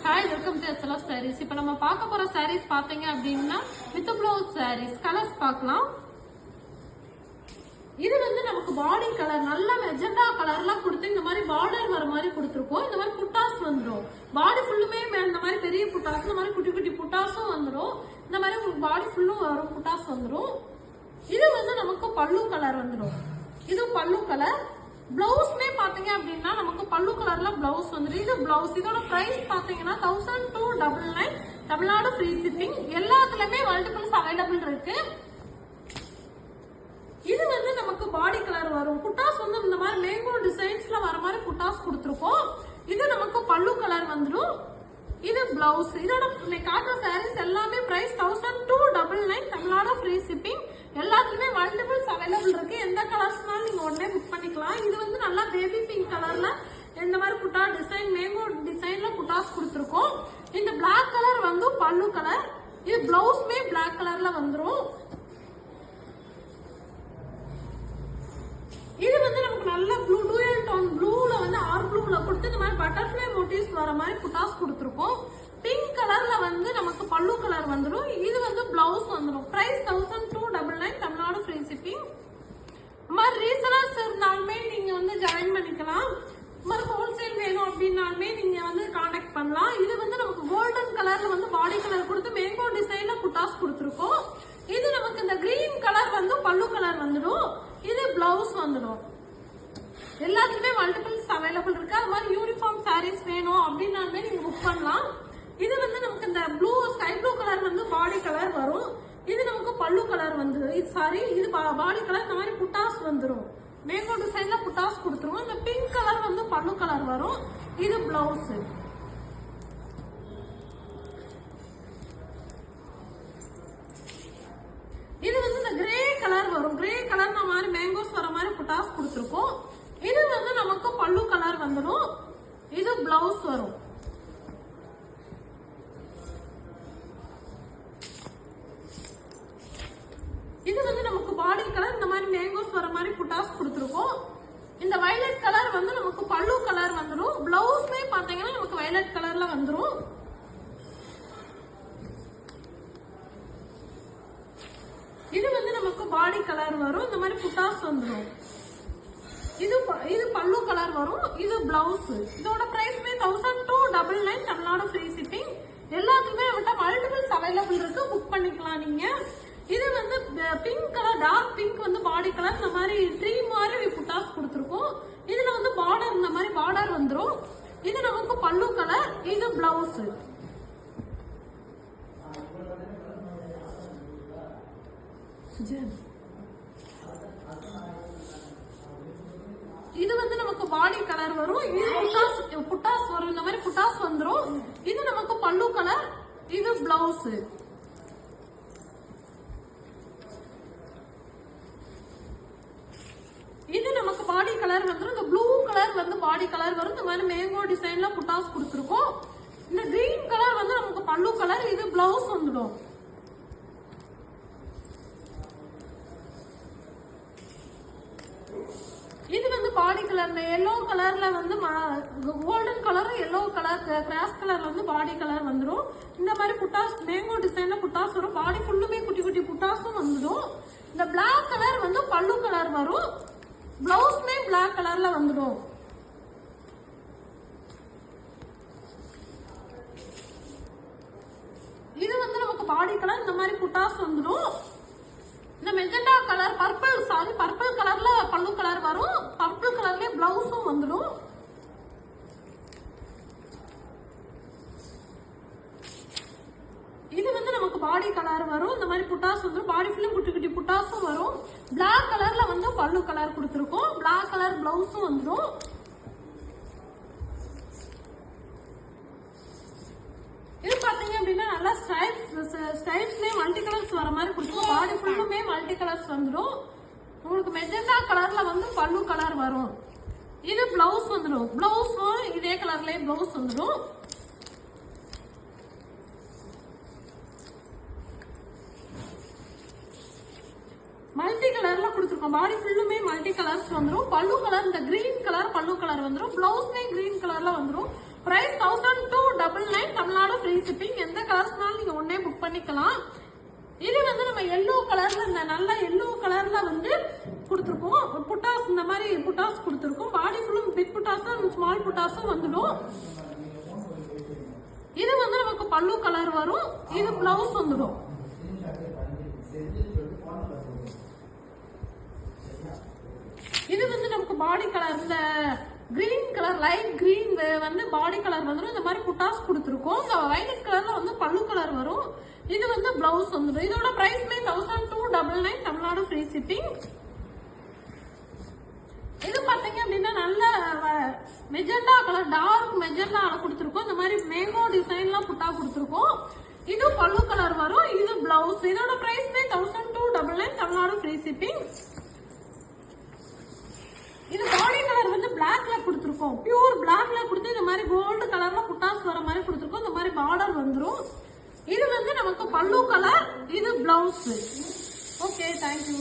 Hi, welcome to SLF Sarees. இப்போ நம்ம பார்க்க போற sarees பாத்தீங்க அப்படின்னா வித் ப்ளவுஸ் sarees கலர்ஸ் பார்க்கலாம். இது வந்து நமக்கு பாடி கலர் நல்ல மெஜெண்டா கலர்ல கொடுத்து இந்த மாதிரி பார்டர் வர மாதிரி கொடுத்திருக்கோம். இந்த மாதிரி புட்டாஸ் வந்துரும். பாடி ஃபுல்லுமே இந்த மாதிரி பெரிய புட்டாஸ், இந்த மாதிரி குட்டி குட்டி புட்டாஸும் வந்துரும். இந்த மாதிரி உங்களுக்கு பாடி ஃபுல்லும் வரும் புட்டாஸ் வந்துரும். இது வந்து நமக்கு பல்லு கலர் வந்துரும். இது பல்லு கலர். பிளவுஸ்மே பாத்தீங்க அப்படின்னா நமக்கு பல்லு கலர்ல பிளவுஸ் வந்துடும். இது பிளவுஸ். இதோட பிரைஸ் பாத்தீங்கன்னா 1299. Tamil Nadu free shipping. எல்லாத்துலயுமே மல்டிபிள்ஸ் அவைலபிள் இருக்கு. இது வந்து நமக்கு பாடி கலர் வரும். புட்டாஸ் வந்து இந்த மாதிரி மேங்கோ டிசைன்ஸ்ல வர மாதிரி புட்டாஸ் கொடுத்துருக்கோம். இது நமக்கு பல்லு கலர் வந்துடும். இது பிளவுஸ். இதோட காட்டுற சாரீஸ் எல்லாமே பிரைஸ் 1299. Tamil Nadu free shipping. எல்லாத்துலயுமே மல்டிபிள்ஸ் அவைலபிள் இருக்கு. எந்த கலர்ஸ்னாலும் நீங்க உடனே புக் பண்ணிக்கலாம். இது வந்து நல்லா பேபி பிங்க் கலர்ல இந்த மாதிரி புட்டா டிசைன் மேங்கோ டிசைன்ல புட்டாஸ் கொடுத்துருக்கோம். இந்த பிளாக் கலர் வந்து பல்லு கலர். இது பிளவுஸ்மே பிளாக் கலர்ல வந்துரும். இது வந்து நமக்கு நல்ல ப்ளூ டூயல் டோன் ப்ளூல வந்து ப்ளூல கொடுத்து இந்த மாதிரி பட்டர்ஃப்ளை மோட்டிவ்ஸ் வர மாதிரி புட்டாஸ் கொடுத்துருக்கோம். பிங்க் கலர்ல வந்து நமக்கு பல்லு கலர் வந்துடும். இது வந்து பிளவுஸ் வந்துடும். பிரைஸ் 1299. Tamil Nadu free shipping. மாதிரி ரீசனர்ஸ் இருந்தாலுமே நீங்க வந்து ஜாயின் பண்ணிக்கலாம். மாதிரி ஹோல்சேல் வேணும் அப்படின்னாலுமே நீங்க வந்து கான்டாக்ட் பண்ணலாம். இது வந்து நமக்கு கோல்டன் கலர்ல வந்து பாடி கலர் கொடுத்து மேங்கோ டிசைன்ல புட்டாஸ் கொடுத்துருக்கோம். இது நமக்கு இந்த கிரீன் கலர் வந்து பல்லு கலர் வந்துடும். இது பிளவுஸ் வந்துடும். எல்லாத்துக்குமே மல்டிபிள்ஸ் அவைலபிள் இருக்கு. அது மாதிரி யூனிஃபார்ம் சாரீஸ் வேணும் அப்படின்னாலுமே நீங்க புக் பண்ணலாம். இது வந்து நமக்கு இந்த ப்ளூ ஸ்கை ப்ளூ கலர் வந்து பாடி கலர் வரும். இது நமக்கு பல்லு கலர் வந்து இது பாடி கலர் இந்த மாதிரி புட்டாஸ் வந்துடும். மேங்கோ டிசைன்ல புட்டாஸ் கொடுத்துருவோம். இந்த பிங்க் கலர் வந்து பல்லு கலர் வரும். இது பிளவுஸ். இது வந்து இந்த கிரே கலர் வரும். கிரே கலர் மாதிரி மேங்கோஸ் வர மாதிரி புட்டாஸ் கொடுத்துருக்கோம். இது வந்து நமக்கு பல்லு கலர் வந்துடும். இது பிளவுஸ் வரும். இது வந்து நமக்கு பாடி கலர் இந்த மாதிரி மேங்கோஸ் வர மாதிரி புட்டாஸ் கொடுத்துருக்கோம். இந்த வயலட் கலர் வந்து நமக்கு பல்லு கலர் வந்துடும். பிளவுஸ்மே பாத்தீங்கன்னா நமக்கு வயலட் கலர்ல வந்துடும். இது வந்து நமக்கு பாடி கலர் வரும். இந்த மாதிரி புட்டாஸ் வந்துடும். இது பல்லு கலர் வரும். இது பிளவுஸ். இதோட பிரைஸ்மே 1299. Tamil Nadu free shipping. எல்லாத்துக்குமே நம்மகிட்ட மல்டிபிள்ஸ் அவைலபிள் இருக்கு. புக் பண்ணிக்கலாம் நீங்க. இது வந்து பிங்க் கலர் டார்க் பிங்க் வந்து பாடி கலர் இந்த மாதிரி ட்ரீ மாதிரி புட்டாஸ் கொடுத்துருக்கோம். இதுல வந்து பார்டர் இந்த மாதிரி பார்டர் வந்துடும். இது நமக்கு பல்லு கலர். இது பிளவுஸ். இது வந்து நமக்கு பாடி கலர் வரும். இது புட்டாஸ் வரும். இந்த மாதிரி புட்டாஸ் வந்துரும். இது நமக்கு பல்லு கலர். இது பிளவுஸ். இது நமக்கு பாடி கலர் வந்துரும். இந்த ப்ளூ கலர் வந்து பாடி கலர் வரும். இந்த மாதிரி மேங்கோ டிசைன்ல புட்டாஸ் கொடுத்துருக்கோம். இந்த கிரீன் கலர் வந்து நமக்கு பல்லு கலர். இது பிளவுஸ் வந்துடும். இது வந்து பாடி கலர்ல எல்லோ கலர்ல வந்து golden colour yellow colour cross கலர்ல வந்து பாடி கலர் வந்துடும். இந்த மாதிரி புட்டாஸ் மேங்கோ டிசைன்ல புட்டாஸ் வரும். பாடி ஃபுல்லுமே குட்டி குட்டி புட்டாஸும் வந்துடும். இந்த பிளாக் கலர் வந்து பல்லு கலர் வரும். பிளவுஸ்மே பிளாக் கலர்ல வந்துடும். இது வந்து நமக்கு பாடி கலர். இந்த மாதிரி புட்டாஸ் வந்துடும். இந்த மெஜெண்டா கலர் பர்பிள் கலர்ல பல்லு கலர் வரும். பர்பிள் கலர்ல பிளவுஸும் வந்துடும். இது வந்து நமக்கு பாடி கலர் வரும். இந்த மாதிரி புட்டாஸ் வந்துடும். பாடி ஃபுல்லும் குட்டி குட்டி புட்டாஸும் வரும். பிளாக் கலர்ல வந்து பல்லு கலர் கொடுத்துருக்கோம். பிளாக் கலர் பிளவுஸும் வந்துடும். இது பாத்தீங்க அப்படின்னா நல்லா ஸ்டைல்ஸ்லயே மல்டி கலர்ஸ் வர மாதிரி கொடுத்துருக்கோம். பாடி ஃபுல்லுமே மல்டி கலர்ஸ் வந்துடும். உங்களுக்கு மெஜெண்டா கலர்ல வந்து பல்லு கலர் வரும். இது பிளவுஸ் வந்துடும். பிளவுஸும் இதே கலர்லயே பிளவுஸ் வந்துடும். மல்டி கலர்ல கொடுத்துருக்கோம். பாடி ஃபுல்லுமே மல்டி கலர்ஸ் வந்துடும். பல்லு கலர் இந்த கிரீன் கலர் பல்லு கலர் வந்துடும். பிளவுஸ்மே கிரீன் கலர்ல வந்துடும். பிரைஸ் 1299. பண்ணிக்கலாம். இது வந்து நம்ம எல்லோ கலர்ல, இந்த நல்ல எல்லோ கலர்ல வந்து கொடுத்துருக்கோம். புட்டாஸ், இந்த மாதிரி புட்டாஸ் கொடுத்துருக்கோம். பாடி ஃபுல்லும் பிக் புட்டாஸும் ஸ்மால் புட்டாஸும் வந்துடும். இது வந்து நமக்கு பல்லு கலர் வரும். இது பிளவுஸ் வந்துடும். இது வந்து நமக்கு பாடி கலர், இந்த கிரீன் கலர், லைட் கிரீன் வந்து பாடி கலர் வந்துடும். இந்த மாதிரி புட்டாஸ் கொடுத்துருக்கோம். இந்த வயலட் கலர்ல வந்து பல்லு கலர் வரும். இது வந்து பிளவுஸ் வந்துடும். இதோட பிரைஸ்மே 1299 தமிழ்நாடு ஃப்ரீ ஷிப்பிங். இது பாத்தீங்க அப்படின்னா நல்ல மெஜெண்டா கலர், டார்க் மெஜெண்டால கொடுத்துருக்கோம். இந்த மாதிரி மேங்கோ டிசைன்லாம் புட்டா கொடுத்துருக்கோம். இது பல்லு கலர் வரும். இது பிளவுஸ். இதோட பிரைஸ்மே 1299 தமிழ்நாடு ஃப்ரீ ஷிப்பிங். இது பாடி கலர் வந்து பிளாக்ல கொடுத்துருக்கோம். பியூர் பிளாக்ல கொடுத்து இந்த மாதிரி கோல்டு கலர்ல புட்டாஸ் வர மாதிரி கொடுத்துருக்கோம். இந்த மாதிரி பார்டர் வந்துடும். இது வந்து நமக்கு பல்லு கலர். இது பிளவுஸ். Okay, thank you.